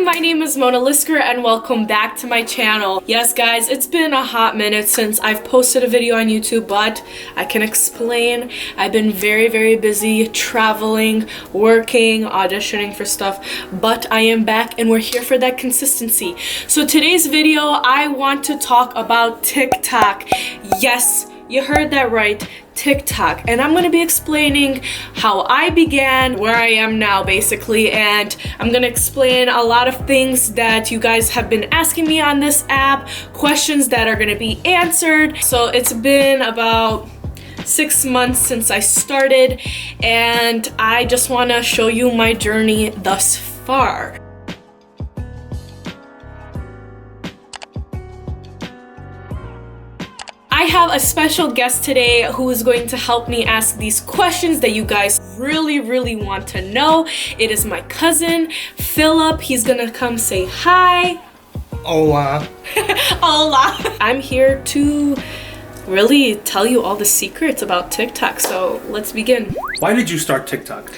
my name is Mona Lisker and welcome back to my channel. Yes guys, it's been a hot minute since I've posted a video on YouTube, but I can explain. I've been very busy traveling, working, auditioning for stuff, but I am back and we're here for that consistency. So today's video, I want to talk about TikTok. Yes, you heard that right, TikTok. And I'm gonna be explaining how I began, where I am now basically, and I'm gonna explain a lot of things that you guys have been asking me on this app, questions that are gonna be answered. So it's been about 6 months since I started, and I just wanna show you my journey thus far. I have a special guest today who is going to help me ask these questions that you guys really want to know. It is my cousin, Philip. He's gonna come say hi. Hola. Hola. I'm here to really tell you all the secrets about TikTok, so let's begin. Why did you start TikTok?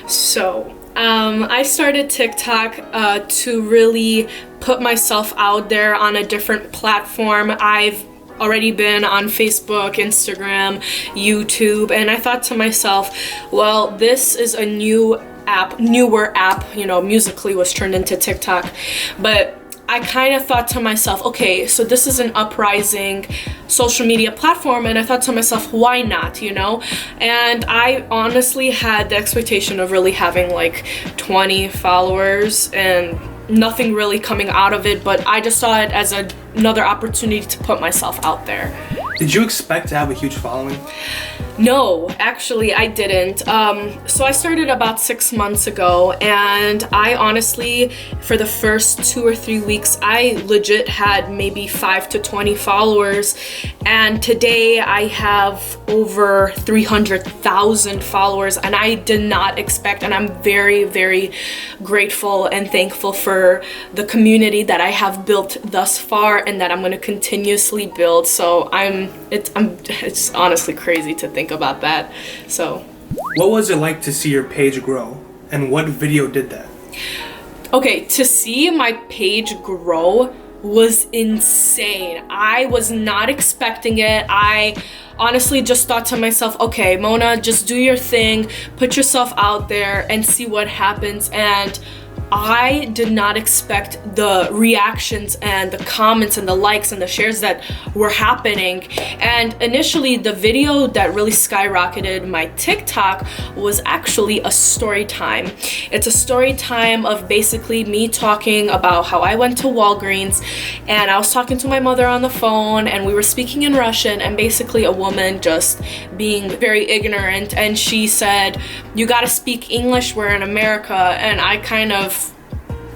So, I started TikTok to really put myself out there on a different platform. I've already been on Facebook, Instagram, YouTube, and I thought to myself, well, this is a newer app, you know, Musical.ly was turned into TikTok, but I kind of thought to myself, okay, so this is an uprising social media platform, and I thought to myself, why not, you know? And I honestly had the expectation of really having like 20 followers and nothing really coming out of it, but I just saw it as another opportunity to put myself out there. Did you expect to have a huge following? No, actually I didn't. So I started about 6 months ago, and I honestly, for the first 2 or 3 weeks, I legit had maybe 5 to 20 followers, and today I have over 300,000 followers, and I did not expect, and I'm very grateful and thankful for the community that I have built thus far and that I'm going to continuously build. So it's honestly crazy to think about that. So what was it like to see your page grow, and what video did that? Okay, to see my page grow was insane. I was not expecting it. I honestly just thought to myself, okay, Mona, just do your thing, put yourself out there and see what happens. And I did not expect the reactions and the comments and the likes and the shares that were happening. And initially, the video that really skyrocketed my TikTok was actually a story time. It's a story time of basically me talking about how I went to Walgreens, and I was talking to my mother on the phone, and we were speaking in Russian, and basically a woman just being very ignorant, and she said, "You gotta speak English, we're in America," and I kind of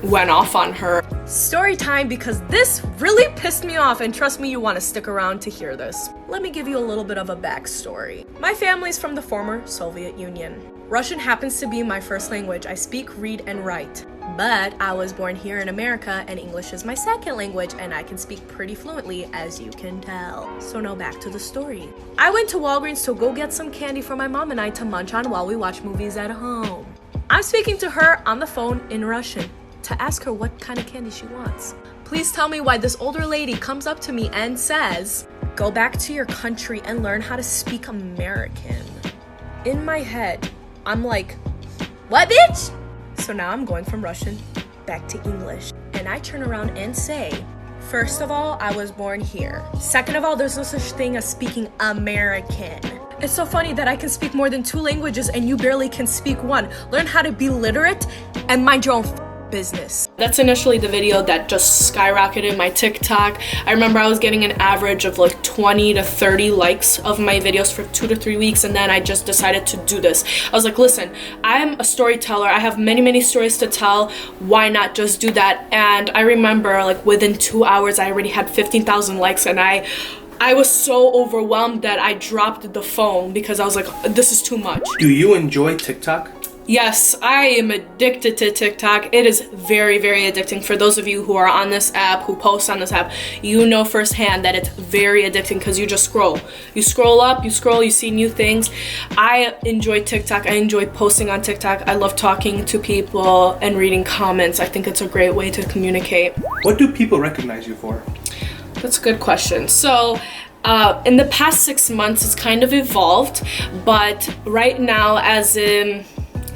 went off on her. Story time, because this really pissed me off, and trust me, you want to stick around to hear this. Let me give you a little bit of a backstory. My family's from the former Soviet Union. Russian happens to be my first language. I speak, read, and write. But I was born here in America, and English is my second language, and I can speak pretty fluently, as you can tell. So now back to the story. I went to Walgreens to go get some candy for my mom and I to munch on while we watch movies at home. I'm speaking to her on the phone in Russian to ask her what kind of candy she wants. Please tell me why this older lady comes up to me and says, "Go back to your country and learn how to speak American." In my head, I'm like, what, bitch? So now I'm going from Russian back to English, and I turn around and say, first of all, I was born here. Second of all, there's no such thing as speaking American. It's so funny that I can speak more than 2 languages and you barely can speak 1. Learn how to be literate and mind your own business. That's initially the video that just skyrocketed my TikTok. I remember I was getting an average of like 20 to 30 likes of my videos for 2 to 3 weeks, and then I just decided to do this. I was like, listen, I'm a storyteller. I have many stories to tell. Why not just do that? And I remember like within 2 hours, I already had 15,000 likes, and I was so overwhelmed that I dropped the phone because I was like, this is too much. Do you enjoy TikTok? Yes, I am addicted to TikTok. It is very, very addicting. For those of you who are on this app, who post on this app, you know firsthand that it's very addicting because you just scroll. You scroll up, you scroll, you see new things. I enjoy TikTok. I enjoy posting on TikTok. I love talking to people and reading comments. I think it's a great way to communicate. What do people recognize you for? That's a good question. So, in the past 6 months, it's kind of evolved, but right now, as in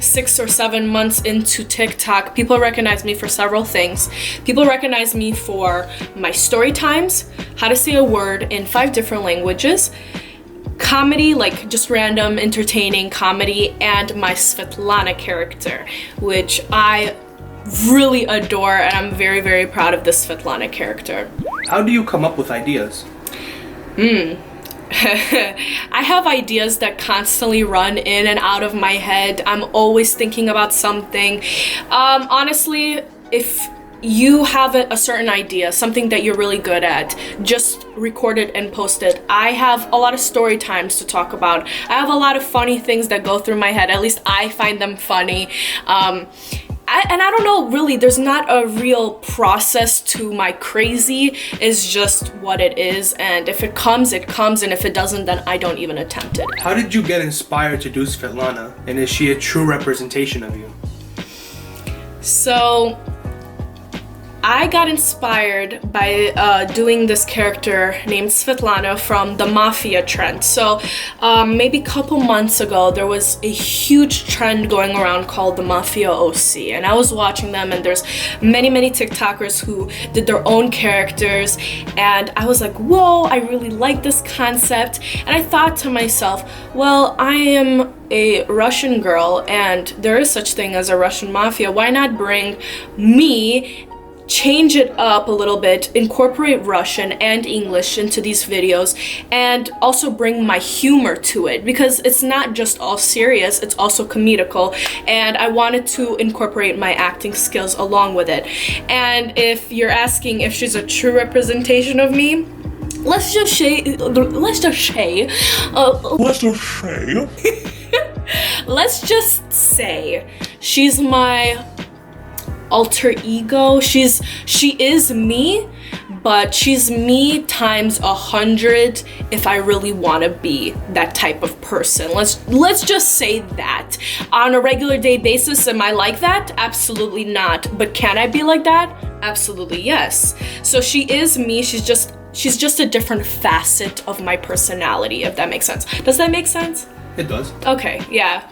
6 or 7 months into TikTok, people recognize me for several things. People recognize me for my story times, how to say a word in 5 different languages, comedy, like just random entertaining comedy, and my Svetlana character, which I really adore, and I'm very, very proud of this Svetlana character. How do you come up with ideas? I have ideas that constantly run in and out of my head. I'm always thinking about something. Honestly, if you have a certain idea, something that you're really good at, just record it and post it. I have a lot of story times to talk about. I have a lot of funny things that go through my head. At least I find them funny. I don't know, really, there's not a real process to my crazy. It's just what it is, and if it comes, it comes, and if it doesn't, then I don't even attempt it. How did you get inspired to do Svetlana, and is she a true representation of you? So, I got inspired by doing this character named Svetlana from the Mafia trend. So maybe a couple months ago, there was a huge trend going around called the Mafia OC. And I was watching them, and there's many, many TikTokers who did their own characters. And I was like, whoa, I really like this concept. And I thought to myself, well, I am a Russian girl, and there is such thing as a Russian mafia. Why not bring me, change it up a little bit, incorporate Russian and English into these videos, and also bring my humor to it, because it's not just all serious, it's also comedical, and I wanted to incorporate my acting skills along with it. And if you're asking if she's a true representation of me, let's just say she's my alter ego. She is me, but she's me times 100 if I really want to be that type of person. Let's just say that. On a regular day basis, am I like that? Absolutely not. But can I be like that? Absolutely yes. So she is me. She's just a different facet of my personality, if that makes sense. Does that make sense? It does. Okay, yeah.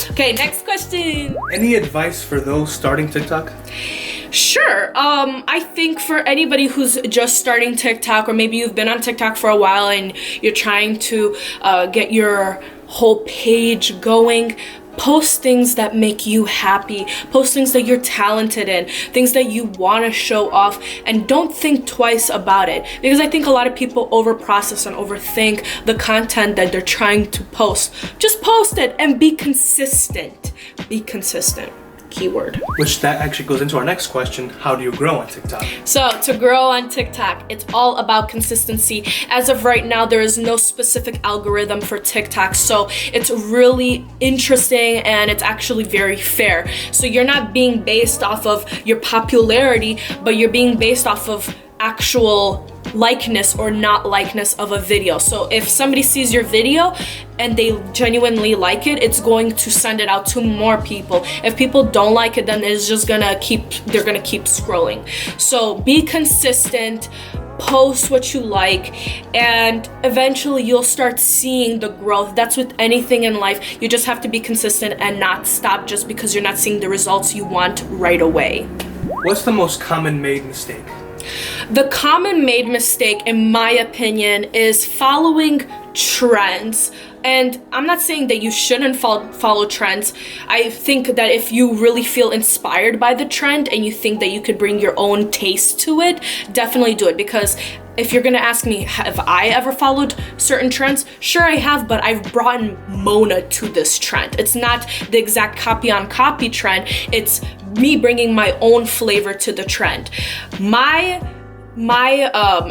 Okay, next question. Any advice for those starting TikTok? Sure. I think for anybody who's just starting TikTok, or maybe you've been on TikTok for a while and you're trying to get your whole page going, post things that make you happy. Post things that you're talented in, things that you want to show off, and don't think twice about it. Because I think a lot of people overprocess and overthink the content that they're trying to post. Just post it and be consistent. Be consistent. Keyword. Which that actually goes into our next question. How do you grow on TikTok? So to grow on TikTok, it's all about consistency. As of right now, there is no specific algorithm for TikTok, so it's really interesting and it's actually very fair. So you're not being based off of your popularity, but you're being based off of actual likeness or not likeness of a video. So if somebody sees your video and they genuinely like it, it's going to send it out to more people. If people don't like it, then it's just they're gonna keep scrolling. So be consistent, post what you like, and eventually you'll start seeing the growth. That's with anything in life. You just have to be consistent and not stop just because you're not seeing the results you want right away. What's the most common made mistake? The common made mistake, in my opinion, is following trends. And I'm not saying that you shouldn't follow trends. I think that if you really feel inspired by the trend and you think that you could bring your own taste to it, definitely do it. Because if you're gonna ask me, have I ever followed certain trends? Sure I have, but I've brought Mona to this trend. It's not the exact copy on copy trend. It's me bringing my own flavor to the trend. My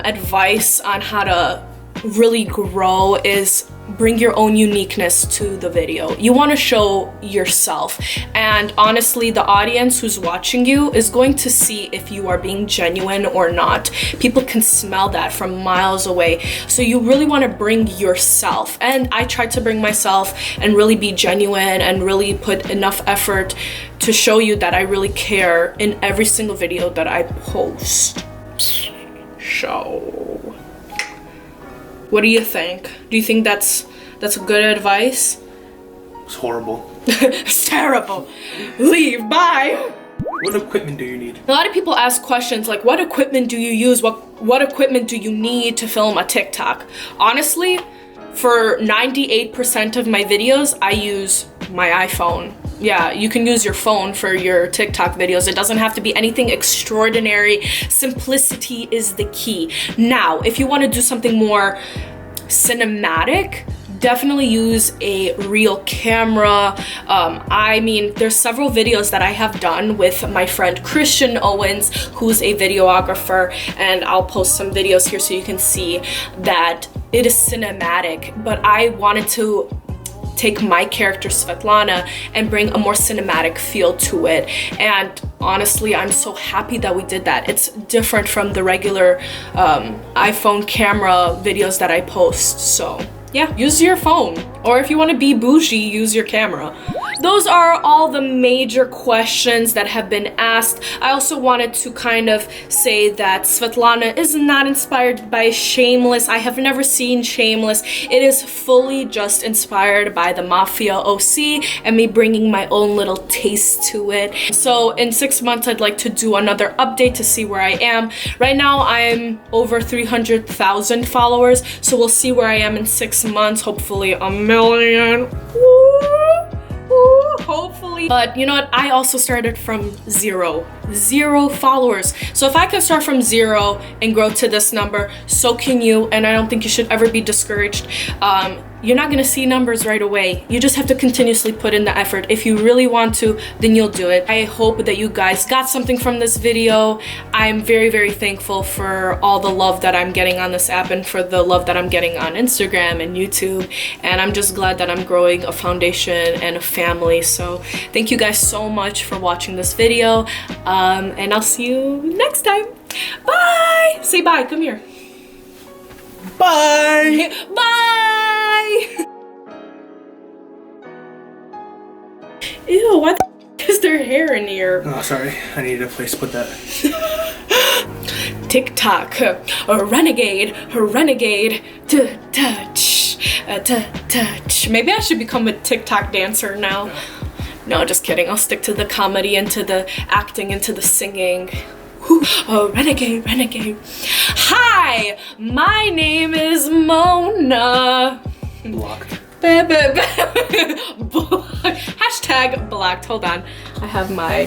advice on how to really grow is bring your own uniqueness to the video. You want to show yourself, and honestly, the audience who's watching you is going to see if you are being genuine or not. People can smell that from miles away. So you really want to bring yourself, and I try to bring myself and really be genuine and really put enough effort to show you that I really care in every single video that I post. So what do you think? Do you think that's a good advice? It's horrible. It's terrible. Leave, bye. What equipment do you need? A lot of people ask questions like, what equipment do you use? What equipment do you need to film a TikTok? Honestly, for 98% of my videos, I use my iPhone. Yeah, you can use your phone for your TikTok videos. It doesn't have to be anything extraordinary. Simplicity is the key. Now, if you want to do something more cinematic, definitely use a real camera. I mean, there's several videos that I have done with my friend Christian Owens, who's a videographer, and I'll post some videos here so you can see that it is cinematic, but I wanted to take my character Svetlana and bring a more cinematic feel to it. And honestly, I'm so happy that we did that. It's different from the regular iPhone camera videos that I post. So yeah, use your phone. Or if you want to be bougie, use your camera. Those are all the major questions that have been asked. I also wanted to kind of say that Svetlana is not inspired by Shameless. I have never seen Shameless. It is fully just inspired by the Mafia OC and me bringing my own little taste to it. So in 6 months, I'd like to do another update to see where I am. Right now, I'm over 300,000 followers. So we'll see where I am in 6 months. Hopefully a million. Hopefully. But you know what? I also started from zero followers. So if I can start from 0 and grow to this number, so can you. And I don't think you should ever be discouraged. You're not gonna see numbers right away. You just have to continuously put in the effort. If you really want to, then you'll do it. I hope that you guys got something from this video. I'm very, very thankful for all the love that I'm getting on this app and for the love that I'm getting on Instagram and YouTube. And I'm just glad that I'm growing a foundation and a family. So thank you guys so much for watching this video. And I'll see you next time. Bye. Say bye. Come here. Bye! Bye! Ew, why the is there hair in here? Oh, sorry. I needed a place to put that. TikTok, a renegade, touch. Maybe I should become a TikTok dancer now. No, just kidding. I'll stick to the comedy and to the acting and to the singing. Oh, renegade. Hi, my name is Mona. Blocked. Hashtag blocked. Hold on. I have my...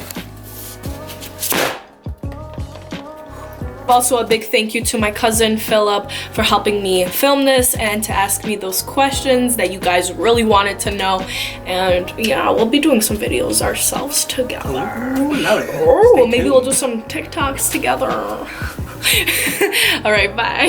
Also, a big thank you to my cousin Philip for helping me film this and to ask me those questions that you guys really wanted to know. And yeah, we'll be doing some videos ourselves together. Ooh, love it. Oh, maybe we'll do some TikToks together. All right, bye.